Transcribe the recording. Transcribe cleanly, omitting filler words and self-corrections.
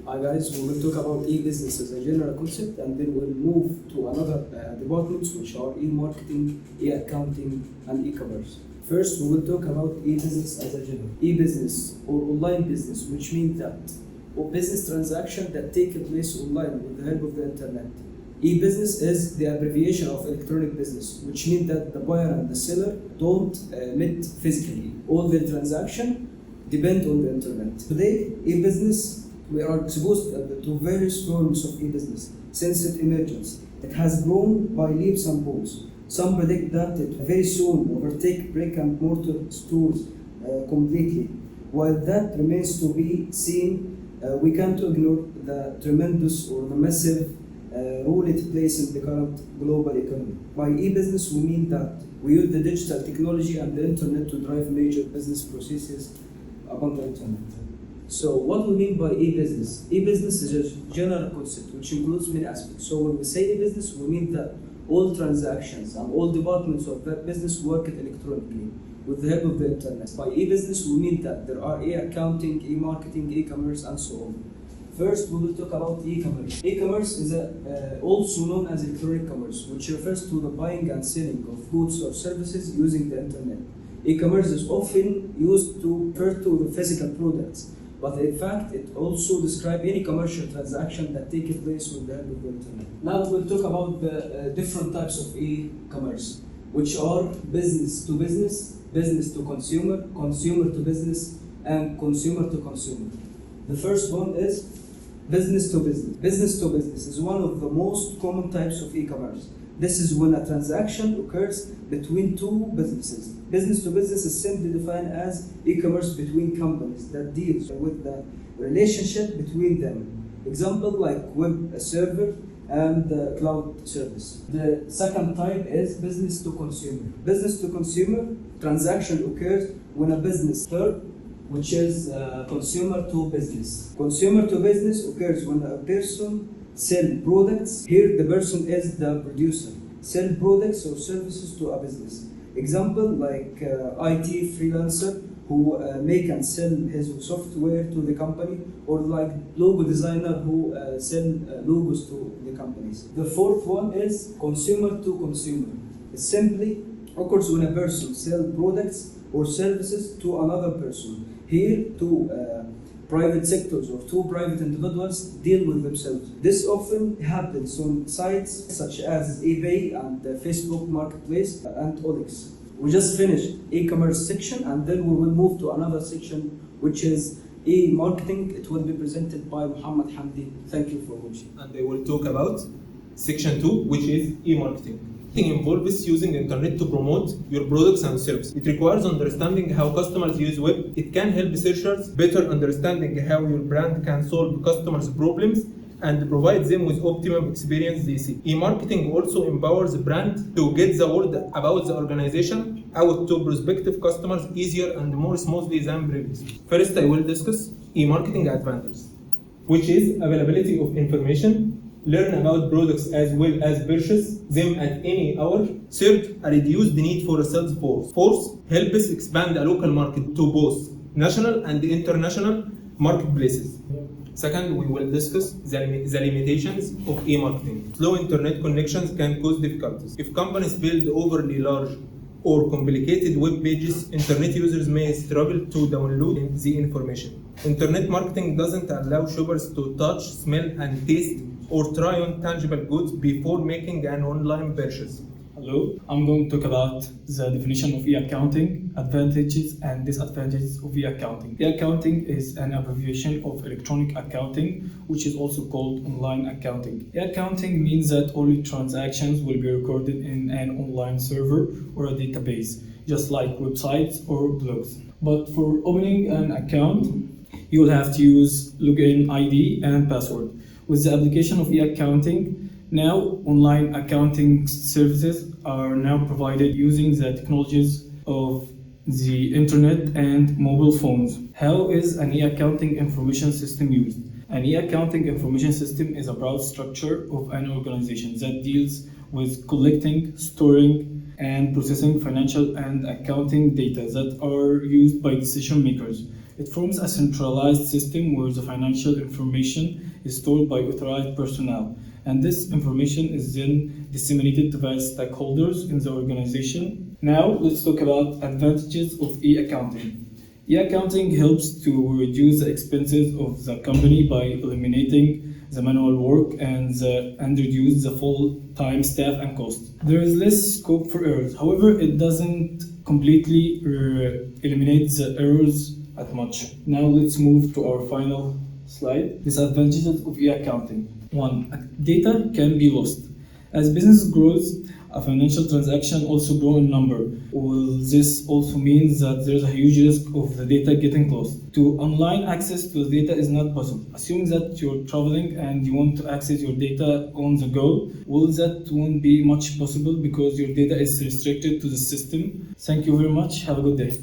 Hi guys, we will talk about e-business as a general concept and then we'll move to another departments which are e-marketing, e-accounting and e-commerce. First, we will talk about e-business as a general. E-business or online business, which means that or business transactions that take place online with the help of the internet. E-business is the abbreviation of electronic business, which means that the buyer and the seller don't meet physically. All the transaction depend on the internet. Today, e-business, we are exposed to various forms of e-business since its emergence. It has grown by leaps and bounds. Some predict that it very soon overtake brick and mortar stores completely. While that remains to be seen, we can't ignore the tremendous or the massive role it plays in the current global economy. By e-business, we mean that we use the digital technology and the internet to drive major business processes upon the internet. So what we mean by e-business? E-business is a general concept which includes many aspects. So when we say e-business, we mean that all transactions and all departments of that business work electronically with the help of the internet. By e-business, we mean that there are e-accounting, e-marketing, e-commerce, and so on. First, we will talk about e-commerce. E-commerce is also known as electronic commerce, which refers to the buying and selling of goods or services using the internet. E-commerce is often used to refer to the physical products, but in fact, it also describes any commercial transaction that takes place with the help of the internet. Now we'll talk about the different types of e-commerce, which are business to business, business to consumer, consumer to business, and consumer to consumer. The first one is business to business. Business to business is one of the most common types of e-commerce. This is when a transaction occurs between two businesses. Business to business is simply defined as e-commerce between companies that deals with the relationship between them. Example like web server and the cloud service. The second type is business to consumer. Business to consumer transaction occurs when a business third, which is consumer to business. Consumer to business occurs when a person sells products. Here the person is the producer. Sell products or services to a business. Example like IT freelancer who make and sell his software to the company, or like logo designer who sell logos to the companies. The fourth one is consumer to consumer. It simply occurs when a person sells products or services to another person. Here, two private sectors or two private individuals deal with themselves. This often happens on sites such as eBay and Facebook Marketplace and OLX. We just finished e-commerce section and then we will move to another section which is e-marketing. It will be presented by Muhammad Hamdi. Thank you for watching. And I will talk about section 2, which is e-marketing. It involves using the internet to promote your products and services. It requires understanding how customers use web. It can help searchers better understanding how your brand can solve customers' problems and provide them with optimum experience they see. E-marketing also empowers the brand to get the word about the organization out to prospective customers easier and more smoothly than previously. First, I will discuss e-marketing advantages, which is availability of information, learn about products as well as purchase them at any hour. Third, a reduced need for a sales force. Fourth, helps expand a local market to both national and international marketplaces. Second, we will discuss the limitations of e-marketing. Slow internet connections can cause difficulties. If companies build overly large or complicated web pages, internet users may struggle to download the information. Internet marketing doesn't allow shoppers to touch, smell, and taste or try on tangible goods before making an online purchase. Hello, I'm going to talk about the definition of e-accounting, advantages and disadvantages of e-accounting. E-accounting is an abbreviation of electronic accounting, which is also called online accounting. E-accounting means that all transactions will be recorded in an online server or a database, just like websites or blogs. But for opening an account, you will have to use login ID and password. With the application of e-accounting, now online accounting services are now provided using the technologies of the internet and mobile phones. How is an e-accounting information system used? An e-accounting information system is a broad structure of an organization that deals with collecting, storing, and processing financial and accounting data that are used by decision makers It forms a centralized system where the financial information is stored by authorized personnel, and this information is then disseminated to various stakeholders in the organization. Now, let's talk about advantages of e-accounting. E-accounting helps to reduce the expenses of the company by eliminating the manual work and reduce the full-time staff and cost. There is less scope for errors. However, it doesn't completely eliminate the errors at much. Now let's move to our final slide. Disadvantages of e-accounting. 1. Data can be lost. As business grows, a financial transaction also grows in number. Well, this also means that there's a huge risk of the data getting lost. 2. Online access to the data is not possible. Assuming that you're traveling and you want to access your data on the go, well, that won't be much possible because your data is restricted to the system. Thank you very much. Have a good day.